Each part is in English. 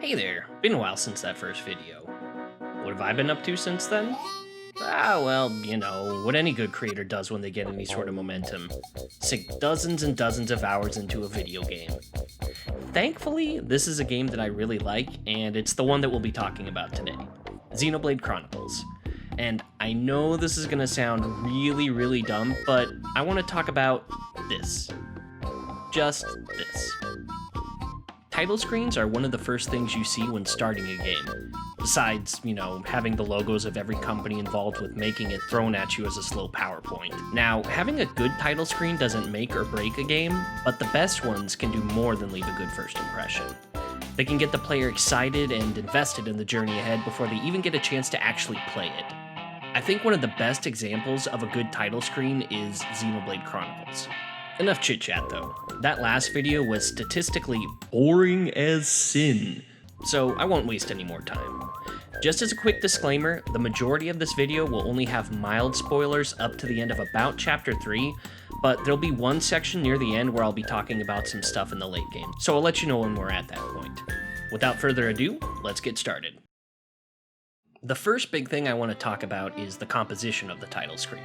Hey there, been a while since that first video. What have I been up to since then? Ah, well, what any good creator does when they get any sort of momentum. Sink dozens and dozens of hours into a video game. Thankfully, this is a game that I really like, and it's the one that we'll be talking about today. Xenoblade Chronicles. And I know this is gonna sound really, really dumb, but I want to talk about this. Just this. Title screens are one of the first things you see when starting a game. Besides, having the logos of every company involved with making it thrown at you as a slow PowerPoint. Now, having a good title screen doesn't make or break a game, but the best ones can do more than leave a good first impression. They can get the player excited and invested in the journey ahead before they even get a chance to actually play it. I think one of the best examples of a good title screen is Xenoblade Chronicles. Enough chit-chat though. That last video was statistically boring as sin, so I won't waste any more time. Just as a quick disclaimer, the majority of this video will only have mild spoilers up to the end of about chapter 3, but there'll be one section near the end where I'll be talking about some stuff in the late game, so I'll let you know when we're at that point. Without further ado, let's get started. The first big thing I want to talk about is the composition of the title screen.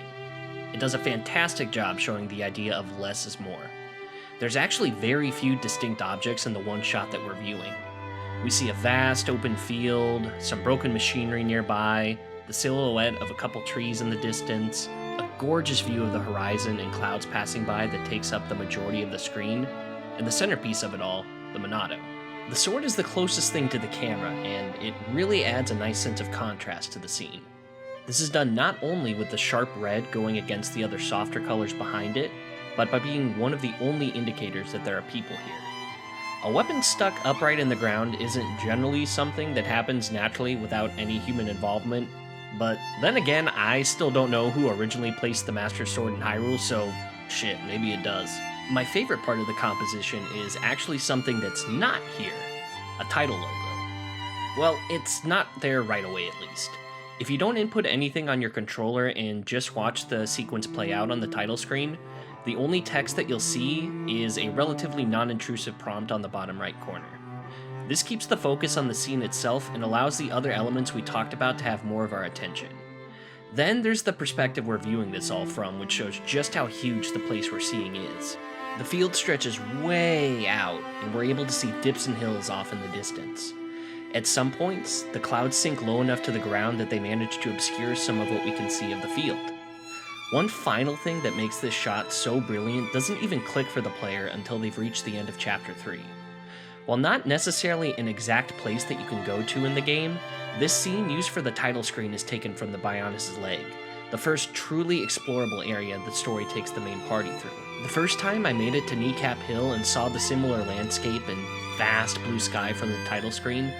It does a fantastic job showing the idea of less is more. There's actually very few distinct objects in the one shot that we're viewing. We see a vast open field, some broken machinery nearby, the silhouette of a couple trees in the distance, a gorgeous view of the horizon and clouds passing by that takes up the majority of the screen, and the centerpiece of it all, the Monado. The sword is the closest thing to the camera, and it really adds a nice sense of contrast to the scene. This is done not only with the sharp red going against the other softer colors behind it, but by being one of the only indicators that there are people here. A weapon stuck upright in the ground isn't generally something that happens naturally without any human involvement, but then again, I still don't know who originally placed the Master Sword in Hyrule, so shit, maybe it does. My favorite part of the composition is actually something that's not here, a title logo. Well, it's not there right away at least. If you don't input anything on your controller and just watch the sequence play out on the title screen, the only text that you'll see is a relatively non-intrusive prompt on the bottom right corner. This keeps the focus on the scene itself and allows the other elements we talked about to have more of our attention. Then there's the perspective we're viewing this all from, which shows just how huge the place we're seeing is. The field stretches way out, and we're able to see dips and hills off in the distance. At some points, the clouds sink low enough to the ground that they manage to obscure some of what we can see of the field. One final thing that makes this shot so brilliant doesn't even click for the player until they've reached the end of Chapter 3. While not necessarily an exact place that you can go to in the game, this scene used for the title screen is taken from the Bionis' leg, the first truly explorable area the story takes the main party through. The first time I made it to Kneecap Hill and saw the similar landscape and vast blue sky from the title screen,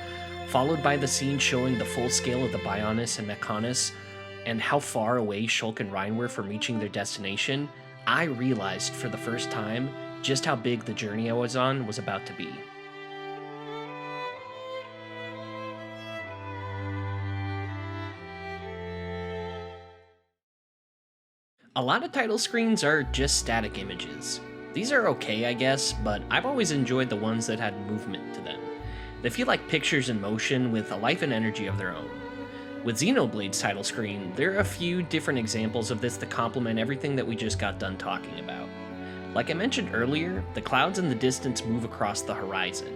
followed by the scene showing the full scale of the Bionis and Mechonis, and how far away Shulk and Rein were from reaching their destination, I realized for the first time just how big the journey I was on was about to be. A lot of title screens are just static images. These are okay, I guess, but I've always enjoyed the ones that had movement to them. They feel like pictures in motion with a life and energy of their own. With Xenoblade's title screen, there are a few different examples of this that complement everything that we just got done talking about. Like I mentioned earlier, the clouds in the distance move across the horizon.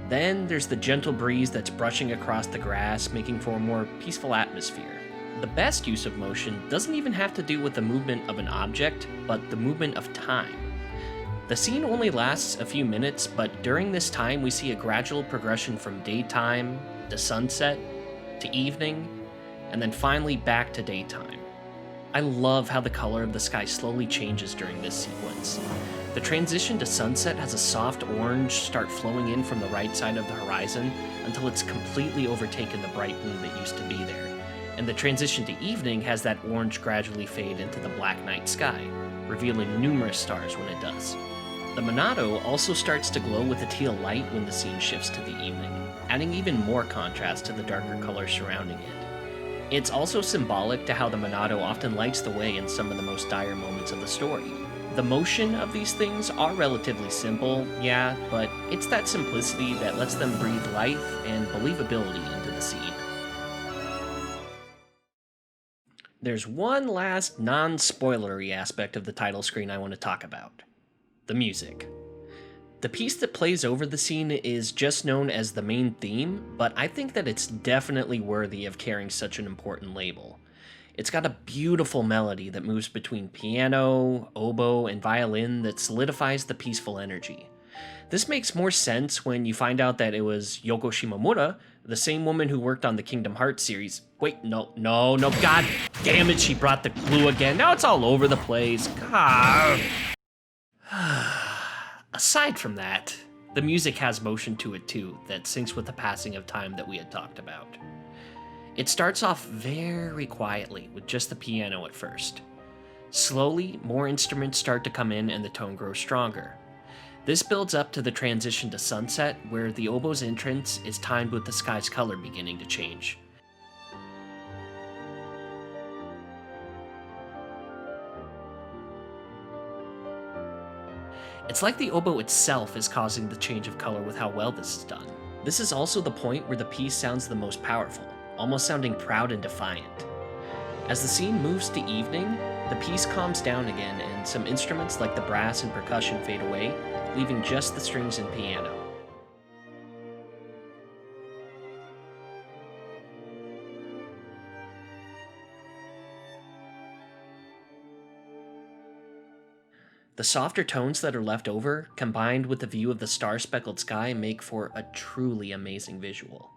Then there's the gentle breeze that's brushing across the grass, making for a more peaceful atmosphere. The best use of motion doesn't even have to do with the movement of an object, but the movement of time. The scene only lasts a few minutes, but during this time we see a gradual progression from daytime to sunset to evening, and then finally back to daytime. I love how the color of the sky slowly changes during this sequence. The transition to sunset has a soft orange start flowing in from the right side of the horizon until it's completely overtaken the bright blue that used to be there. And the transition to evening has that orange gradually fade into the black night sky, revealing numerous stars when it does. The Monado also starts to glow with a teal light when the scene shifts to the evening, adding even more contrast to the darker colors surrounding it. It's also symbolic to how the Monado often lights the way in some of the most dire moments of the story. The motion of these things are relatively simple, yeah, but it's that simplicity that lets them breathe life and believability into the scene. There's one last non-spoilery aspect of the title screen I want to talk about. The music. The piece that plays over the scene is just known as the main theme, but I think that it's definitely worthy of carrying such an important label. It's got a beautiful melody that moves between piano, oboe, and violin that solidifies the peaceful energy. This makes more sense when you find out that it was Yoko Shimomura, the same woman who worked on the Kingdom Hearts series. Wait, no, god damn it, she brought the clue again. Now it's all over the place. God. Aside from that, the music has motion to it too that syncs with the passing of time that we had talked about. It starts off very quietly with just the piano at first. Slowly, more instruments start to come in and the tone grows stronger. This builds up to the transition to Sunset, where the oboe's entrance is timed with the sky's color beginning to change. It's like the oboe itself is causing the change of color with how well this is done. This is also the point where the piece sounds the most powerful, almost sounding proud and defiant. As the scene moves to evening, the piece calms down again and some instruments like the brass and percussion fade away, leaving just the strings and piano. The softer tones that are left over, combined with the view of the star-speckled sky, make for a truly amazing visual.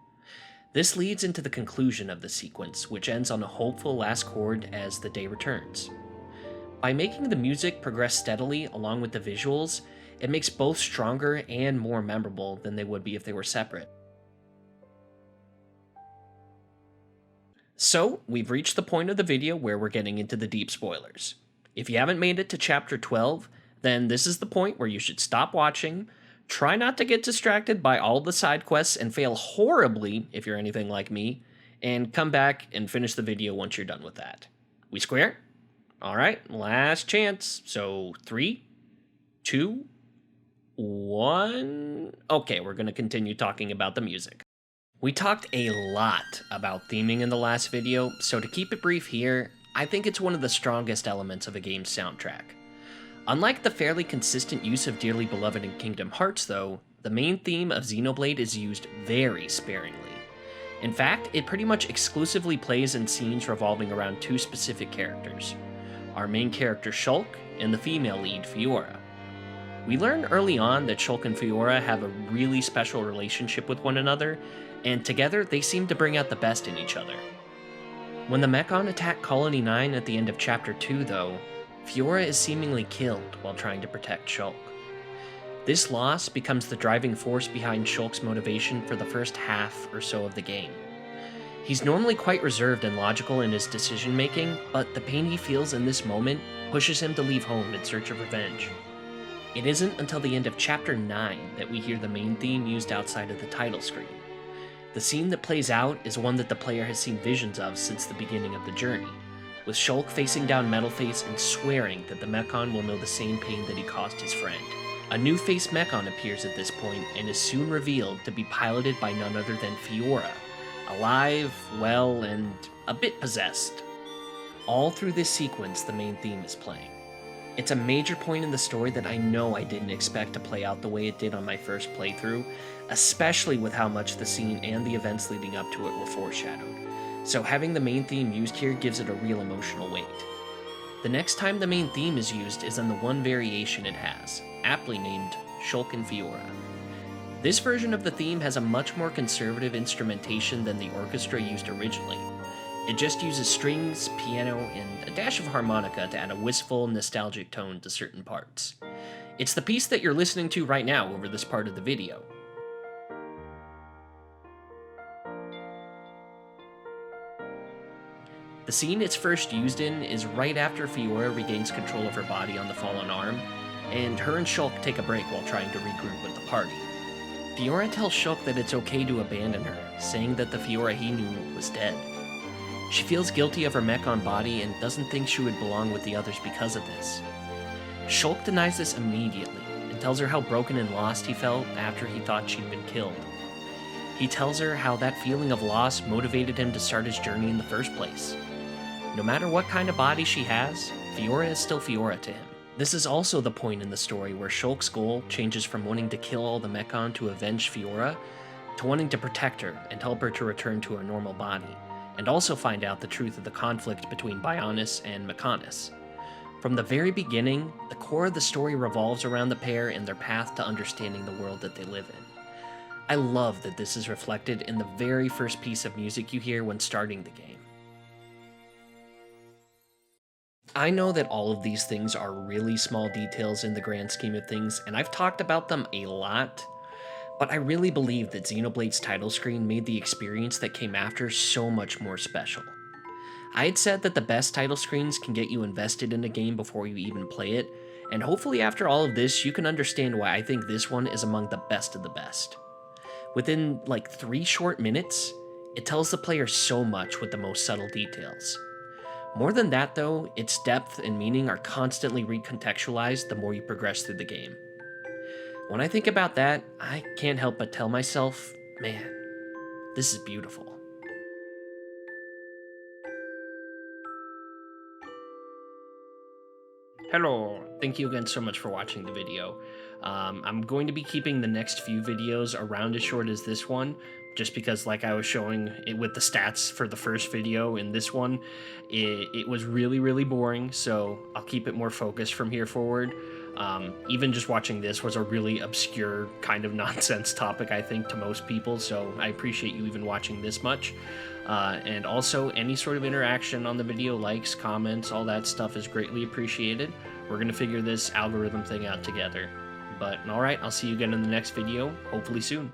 This leads into the conclusion of the sequence, which ends on a hopeful last chord as the day returns. By making the music progress steadily along with the visuals, it makes both stronger and more memorable than they would be if they were separate. So, we've reached the point of the video where we're getting into the deep spoilers. If you haven't made it to chapter 12, then this is the point where you should stop watching, try not to get distracted by all the side quests and fail horribly if you're anything like me, and come back and finish the video once you're done with that. We square? Alright, last chance. So 3, 2, 1... Okay, we're going to continue talking about the music. We talked a lot about theming in the last video, so to keep it brief here, I think it's one of the strongest elements of a game's soundtrack. Unlike the fairly consistent use of Dearly Beloved in Kingdom Hearts though, the main theme of Xenoblade is used very sparingly. In fact, it pretty much exclusively plays in scenes revolving around two specific characters. Our main character Shulk and the female lead Fiora. We learn early on that Shulk and Fiora have a really special relationship with one another, and together they seem to bring out the best in each other. When the Mechon attack Colony 9 at the end of Chapter 2 though, Fiora is seemingly killed while trying to protect Shulk. This loss becomes the driving force behind Shulk's motivation for the first half or so of the game. He's normally quite reserved and logical in his decision-making, but the pain he feels in this moment pushes him to leave home in search of revenge. It isn't until the end of Chapter 9 that we hear the main theme used outside of the title screen. The scene that plays out is one that the player has seen visions of since the beginning of the journey, with Shulk facing down Metalface and swearing that the Mechon will know the same pain that he caused his friend. A new face Mechon appears at this point and is soon revealed to be piloted by none other than Fiora, alive, well, and a bit possessed. All through this sequence, the main theme is playing. It's a major point in the story that I know I didn't expect to play out the way it did on my first playthrough, especially with how much the scene and the events leading up to it were foreshadowed. So having the main theme used here gives it a real emotional weight. The next time the main theme is used is in the one variation it has, aptly named Shulk and Fiora. This version of the theme has a much more conservative instrumentation than the orchestra used originally. It just uses strings, piano, and a dash of harmonica to add a wistful, nostalgic tone to certain parts. It's the piece that you're listening to right now over this part of the video. The scene it's first used in is right after Fiora regains control of her body on the fallen arm, and her and Shulk take a break while trying to regroup with the party. Fiora tells Shulk that it's okay to abandon her, saying that the Fiora he knew was dead. She feels guilty of her Mechon body and doesn't think she would belong with the others because of this. Shulk denies this immediately and tells her how broken and lost he felt after he thought she'd been killed. He tells her how that feeling of loss motivated him to start his journey in the first place. No matter what kind of body she has, Fiora is still Fiora to him. This is also the point in the story where Shulk's goal changes from wanting to kill all the Mechon to avenge Fiora, to wanting to protect her and help her to return to her normal body, and also find out the truth of the conflict between Bionis and Mechonis. From the very beginning, the core of the story revolves around the pair and their path to understanding the world that they live in. I love that this is reflected in the very first piece of music you hear when starting the game. I know that all of these things are really small details in the grand scheme of things, and I've talked about them a lot, but I really believe that Xenoblade's title screen made the experience that came after so much more special. I had said that the best title screens can get you invested in a game before you even play it, and hopefully after all of this you can understand why I think this one is among the best of the best. Within like 3 short minutes, it tells the player so much with the most subtle details. More than that though, its depth and meaning are constantly recontextualized the more you progress through the game. When I think about that, I can't help but tell myself, man, this is beautiful. Hello, thank you again so much for watching the video. I'm going to be keeping the next few videos around as short as this one, just because like I was showing it with the stats for the first video in this one, it was really boring, so I'll keep it more focused from here forward. Even just watching this was a really obscure kind of nonsense topic, I think, to most people, so I appreciate you even watching this much. And also, any sort of interaction on the video, likes, comments, all that stuff is greatly appreciated. We're going to figure this algorithm thing out together. But alright, I'll see you again in the next video, hopefully soon.